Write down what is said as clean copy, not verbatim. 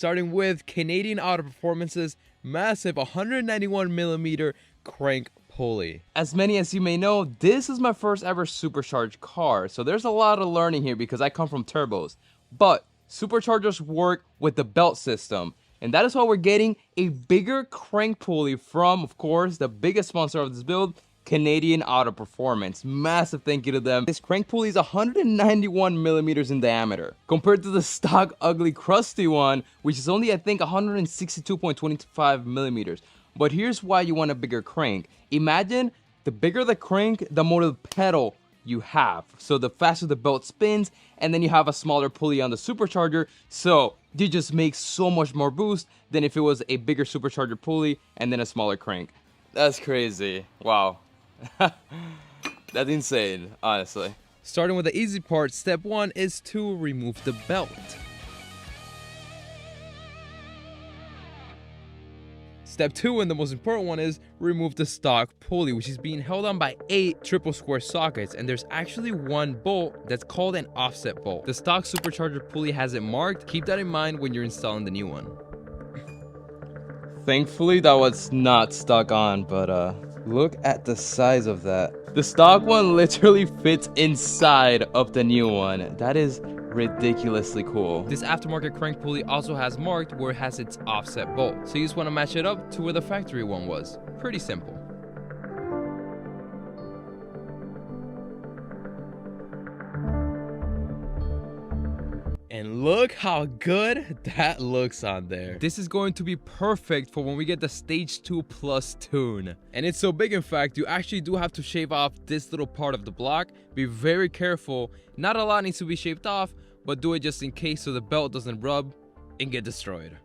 starting with Canadian Auto Performance's massive 191mm crank pulley. As many as you may know, this is my first ever supercharged car, so there's a lot of learning here because I come from turbos. But superchargers work with the belt system, and that is why we're getting a bigger crank pulley from, of course, the biggest sponsor of this build, Canadian Auto Performance. Massive thank you to them. This crank pulley is 191mm in diameter compared to the stock ugly crusty one, which is only I think 162.25mm. But here's why you want a bigger crank. Imagine the bigger the crank, the more the pedal you have, so the faster the belt spins, and then you have a smaller pulley on the supercharger, so you just make so much more boost than if it was a bigger supercharger pulley and then a smaller crank. That's crazy. Wow. That's insane, honestly. Starting with the easy part, step 1 is to remove the belt. Step 2, and the most important one, is remove the stock pulley, which is being held on by 8 triple square sockets, and there's actually one bolt that's called an offset bolt. The stock supercharger pulley has it marked. Keep that in mind when you're installing the new one. Thankfully that was not stuck on, but look at the size of that. The stock one literally fits inside of the new one. That is ridiculously cool. This aftermarket crank pulley also has marked where it has its offset bolt, so you just want to match it up to where the factory one was. Pretty simple. And look how good that looks on there. This is going to be perfect for when we get the Stage 2 Plus tune. And it's so big, in fact, you actually do have to shave off this little part of the block. Be very careful. Not a lot needs to be shaved off, but do it just in case so the belt doesn't rub and get destroyed.